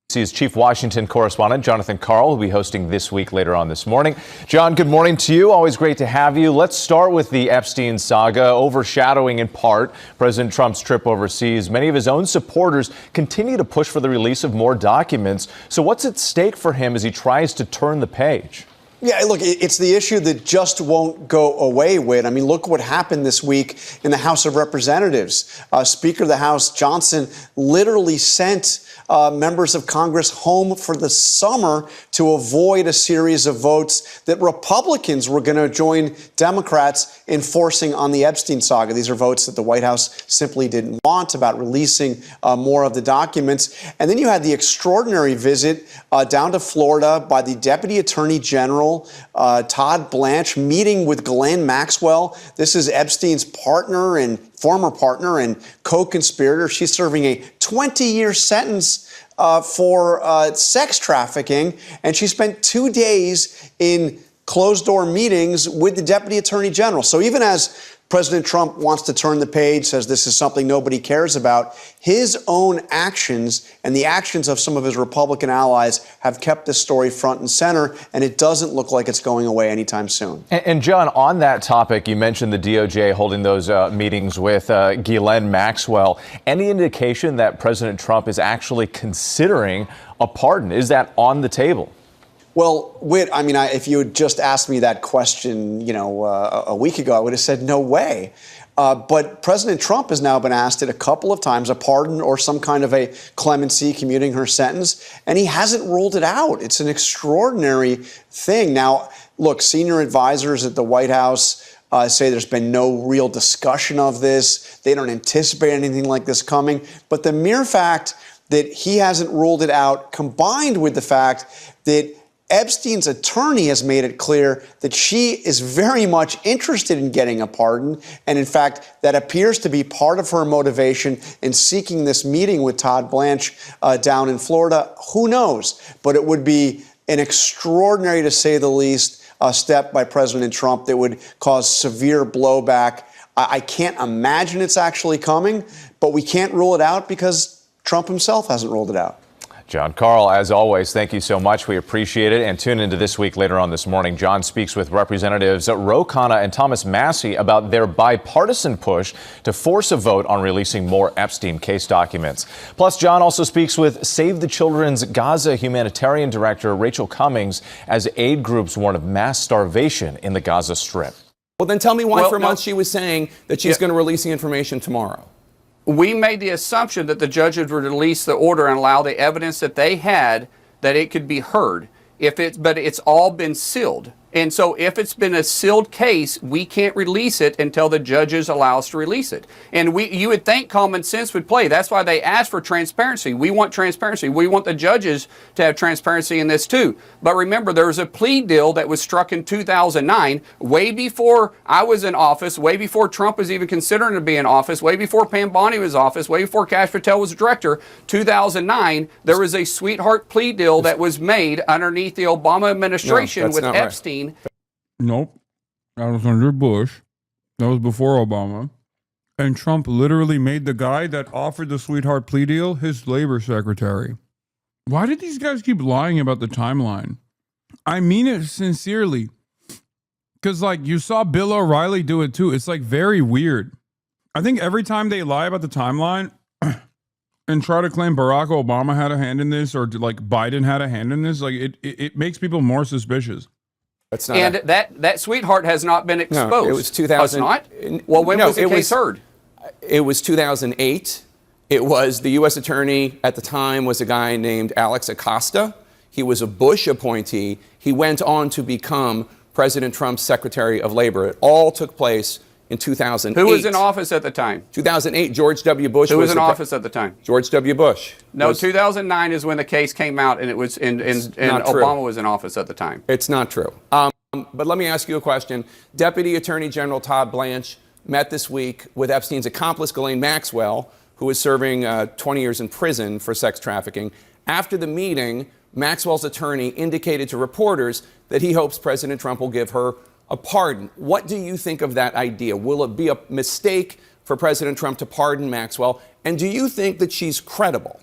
ABC's chief Washington correspondent, Jonathan Karl, will be hosting This Week later on this morning. John, good morning to you. Always great to have you. Let's start with the Epstein saga, overshadowing in part President Trump's trip overseas. Many of his own supporters continue to push for the release of more documents. So what's at stake for him as he tries to turn the page? Yeah, look, it's the issue that just won't go away, Whit. I mean, look what happened this week in the House of Representatives. Speaker of the House, Johnson, literally sent members of Congress home for the summer to avoid a series of votes that Republicans were going to join Democrats in forcing on the Epstein saga. These are votes that the White House simply didn't want about releasing more of the documents. And then you had the extraordinary visit down to Florida by the Deputy Attorney General, Todd Blanche, meeting with Ghislaine Maxwell. This is Epstein's partner and former partner and co-conspirator. She's serving a 20-year sentence for sex trafficking, and she spent 2 days in closed-door meetings with the Deputy Attorney General. So even as President Trump wants to turn the page, says this is something nobody cares about, his own actions and the actions of some of his Republican allies have kept this story front and center, and it doesn't look like it's going away anytime soon. And John, on that topic, you mentioned the DOJ holding those meetings with Ghislaine Maxwell. Any indication that President Trump is actually considering a pardon? Is that on the table? Well, Whit, I mean, if you had just asked me that question, a week ago, I would have said no way. But President Trump has now been asked it a couple of times, a pardon or some kind of a clemency, commuting her sentence, and he hasn't ruled it out. It's an extraordinary thing. Now, look, senior advisors at the White House say there's been no real discussion of this. They don't anticipate anything like this coming. But the mere fact that he hasn't ruled it out, combined with the fact that Epstein's attorney has made it clear that she is very much interested in getting a pardon. And in fact, that appears to be part of her motivation in seeking this meeting with Todd Blanche down in Florida. Who knows? But it would be an extraordinary, to say the least, step by President Trump that would cause severe blowback. I can't imagine it's actually coming, but we can't rule it out because Trump himself hasn't ruled it out. John Karl, as always, thank you so much. We appreciate it. And tune into This Week later on this morning. John speaks with Representatives Ro Khanna and Thomas Massie about their bipartisan push to force a vote on releasing more Epstein case documents. Plus, John also speaks with Save the Children's Gaza humanitarian director Rachel Cummings as aid groups warn of mass starvation in the Gaza Strip. Well, then tell me why for months she was saying that she's going to release the information tomorrow. We made the assumption that the judges would release the order and allow the evidence that they had, that it could be heard. But it's all been sealed. And so if it's been a sealed case, we can't release it until the judges allow us to release it. And you would think common sense would play. That's why they asked for transparency. We want transparency. We want the judges to have transparency in this too. But remember, there was a plea deal that was struck in 2009, way before I was in office, way before Trump was even considering to be in office, way before Pam Bondi was in office, way before Kash Patel was director. 2009, there was a sweetheart plea deal that was made underneath the Obama administration with Epstein. Nope. That was under Bush. That was before Obama. And Trump literally made the guy that offered the sweetheart plea deal his labor secretary. Why did these guys keep lying about the timeline? I mean it sincerely. Because, you saw Bill O'Reilly do it too. It's, very weird. I think every time they lie about the timeline and try to claim Barack Obama had a hand in this or, Biden had a hand in this, it makes people more suspicious. That's not and that sweetheart has not been exposed. No, it was 2000. Not? Well, when was the case heard? It was 2008. It was the U.S. attorney at the time was a guy named Alex Acosta. He was a Bush appointee. He went on to become President Trump's Secretary of Labor. It all took place in 2008. Who was in office at the time? 2008, George W. Bush. Who was in office at the time? George W. Bush. No, 2009 is when the case came out, and it was and Obama was in office at the time. It's not true. But let me ask you a question. Deputy Attorney General Todd Blanche met this week with Epstein's accomplice, Ghislaine Maxwell, who is serving 20 years in prison for sex trafficking. After the meeting, Maxwell's attorney indicated to reporters that he hopes President Trump will give her a pardon. What do you think of that idea? Will it be a mistake for President Trump to pardon Maxwell? And do you think that she's credible?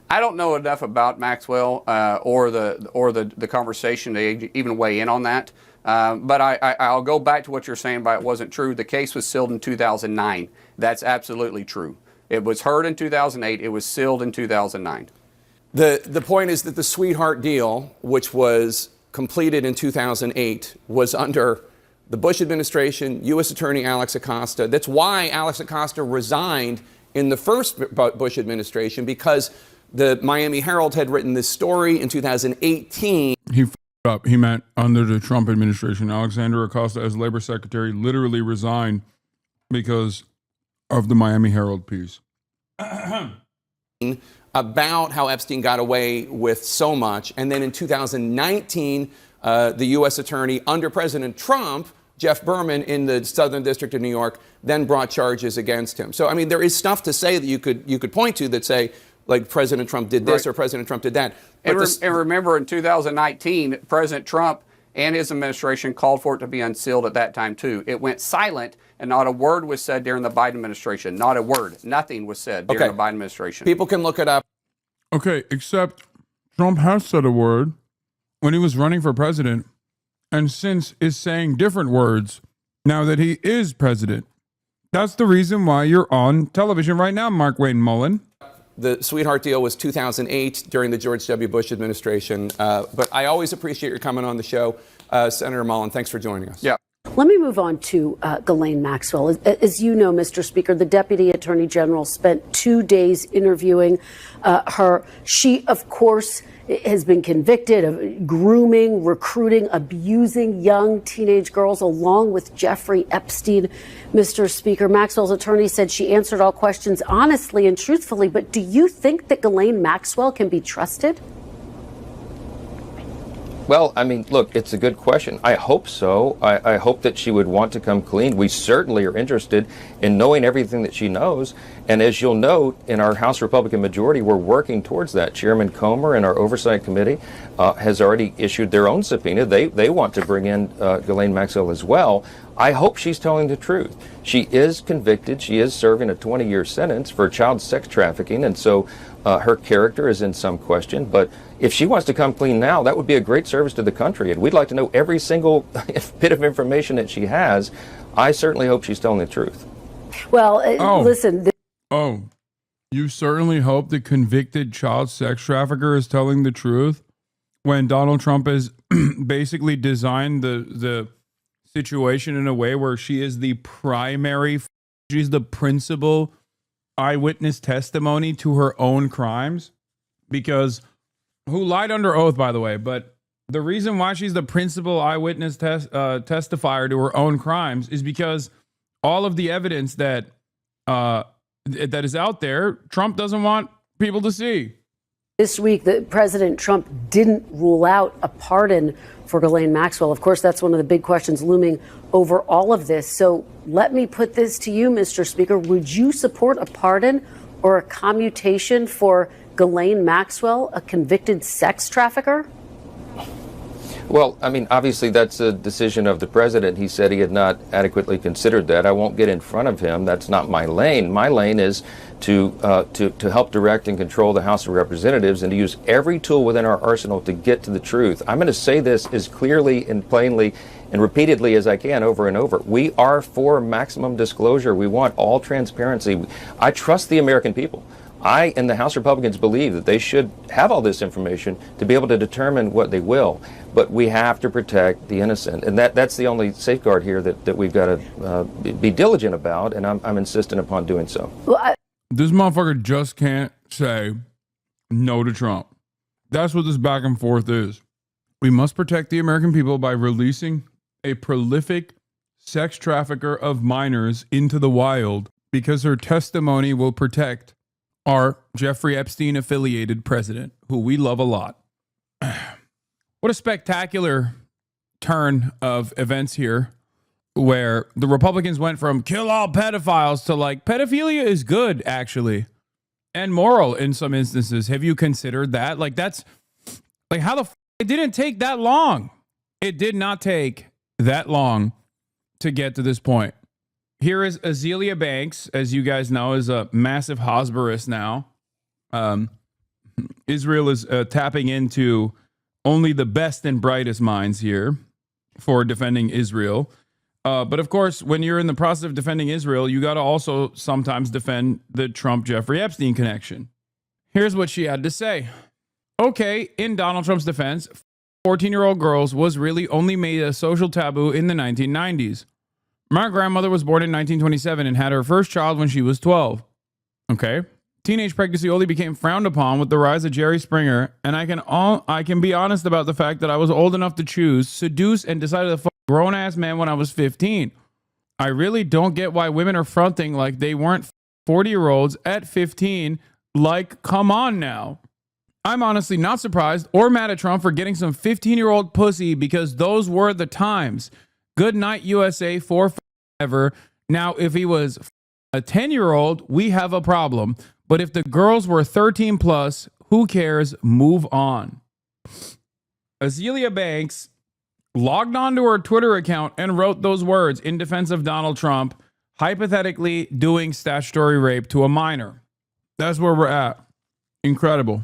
I don't know enough about Maxwell or the conversation to even weigh in on that. But I'll go back to what you're saying about it wasn't true. The case was sealed in 2009. That's absolutely true. It was heard in 2008. It was sealed in 2009. The point is that the sweetheart deal, which was completed in 2008, was under the Bush administration, U.S. Attorney Alex Acosta. That's why Alex Acosta resigned in the first Bush administration, because the Miami Herald had written this story in 2018. He f***ed up. He meant under the Trump administration. Alexander Acosta, as labor secretary, literally resigned because of the Miami Herald piece. About how Epstein got away with so much. And then in 2019, the U.S. attorney under President Trump, Jeff Berman, in the Southern District of New York, then brought charges against him. So, I mean, there is stuff to say that you could point to that say, like, President Trump did this, right, or President Trump did that. And remember, in 2019, President Trump and his administration called for it to be unsealed at that time, too. It went silent, and not a word was said during the Biden administration. Not a word. Nothing was said during the Biden administration. People can look it up. Okay, except Trump has said a word when he was running for president, and since is saying different words now that he is president. That's the reason why you're on television right now, Mark Wayne Mullen. The sweetheart deal was 2008 during the George W. Bush administration. But I always appreciate your coming on the show. Senator Mullen, thanks for joining us. Yeah. Let me move on to Ghislaine Maxwell. As you know, Mr. Speaker, the Deputy Attorney General spent 2 days interviewing her. She, of course, has been convicted of grooming, recruiting, abusing young teenage girls, along with Jeffrey Epstein. Mr. Speaker, Maxwell's attorney said she answered all questions honestly and truthfully. But do you think that Ghislaine Maxwell can be trusted? Well, I mean, look, it's a good question. I hope so. I hope that she would want to come clean. We certainly are interested in knowing everything that she knows. And as you'll note, in our House Republican majority, we're working towards that. Chairman Comer and our Oversight Committee has already issued their own subpoena. They want to bring in Ghislaine Maxwell as well. I hope she's telling the truth. She is convicted. She is serving a 20-year sentence for child sex trafficking. And so her character is in some question. But if she wants to come clean now, that would be a great service to the country. And we'd like to know every single bit of information that she has. I certainly hope she's telling the truth. Well, listen. You certainly hope the convicted child sex trafficker is telling the truth when Donald Trump has basically designed the situation in a way where she is the primary, she's the principal eyewitness testimony to her own crimes, because who lied under oath, by the way, but the reason why she's the principal eyewitness testifier to her own crimes is because all of the evidence that is out there, Trump doesn't want people to see. This week, President Trump didn't rule out a pardon for Ghislaine Maxwell. Of course, that's one of the big questions looming over all of this. So let me put this to you, Mr. Speaker. Would you support a pardon or a commutation for Ghislaine Maxwell, a convicted sex trafficker? Well, I mean, obviously that's a decision of the president. He said he had not adequately considered that. I won't get in front of him. That's not my lane. My lane is to help direct and control the House of Representatives and to use every tool within our arsenal to get to the truth. I'm going to say this as clearly and plainly and repeatedly as I can over and over. We are for maximum disclosure. We want all transparency. I trust the American people. I and the House Republicans believe that they should have all this information to be able to determine what they will. But we have to protect the innocent. And that's the only safeguard here that we've got to be diligent about. And I'm insistent upon doing so. This motherfucker just can't say no to Trump. That's what this back and forth is. We must protect the American people by releasing a prolific sex trafficker of minors into the wild because her testimony will protect our Jeffrey Epstein affiliated president, who we love a lot. What a spectacular turn of events here, where the Republicans went from kill all pedophiles to like pedophilia is good, actually, and moral in some instances. Have you considered that? Like, that's like how it didn't take that long. It did not take that long to get to this point. Here is Azealia Banks, as you guys know, is a massive Hosberus now. Israel is tapping into only the best and brightest minds here for defending Israel. But of course, when you're in the process of defending Israel, you got to also sometimes defend the Trump-Jeffrey Epstein connection. Here's what she had to say. Okay, in Donald Trump's defense, 14-year-old girls was really only made a social taboo in the 1990s. My grandmother was born in 1927 and had her first child when she was 12. Okay. Teenage pregnancy only became frowned upon with the rise of Jerry Springer, and I can be honest about the fact that I was old enough to choose, seduce, and decided to fuck a grown-ass man when I was 15. I really don't get why women are fronting like they weren't 40-year-olds at 15. Like, come on now. I'm honestly not surprised or mad at Trump for getting some 15-year-old pussy because those were the times. Good night, USA, forever. Now, if he was a 10-year-old, we have a problem. But if the girls were 13 plus, who cares? Move on. Azealia Banks logged onto her Twitter account and wrote those words in defense of Donald Trump, hypothetically doing statutory rape to a minor. That's where we're at. Incredible.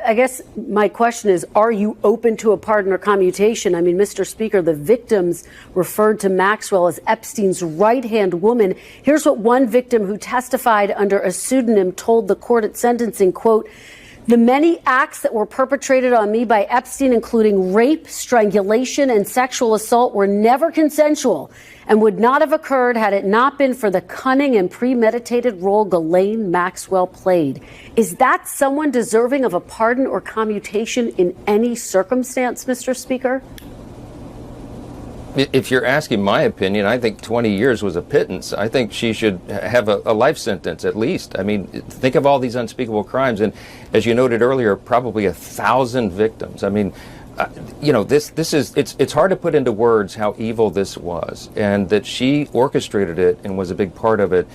I guess my question is, are you open to a pardon or commutation? I mean, Mr. Speaker, the victims referred to Maxwell as Epstein's right-hand woman. Here's what one victim who testified under a pseudonym told the court at sentencing, quote, "The many acts that were perpetrated on me by Epstein, including rape, strangulation, and sexual assault, were never consensual and would not have occurred had it not been for the cunning and premeditated role Ghislaine Maxwell played." Is that someone deserving of a pardon or commutation in any circumstance, Mr. Speaker? If you're asking my opinion, I think 20 years was a pittance. I think she should have a life sentence at least. I mean, think of all these unspeakable crimes. And as you noted earlier, probably 1,000 victims. I mean, it's hard to put into words how evil this was, and that she orchestrated it and was a big part of it.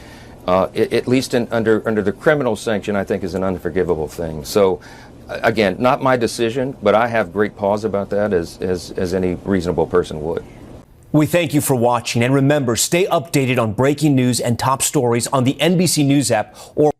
At least under the criminal sanction, I think is an unforgivable thing. So, again, not my decision, but I have great pause about that, as any reasonable person would. We thank you for watching, and remember, stay updated on breaking news and top stories on the NBC News app or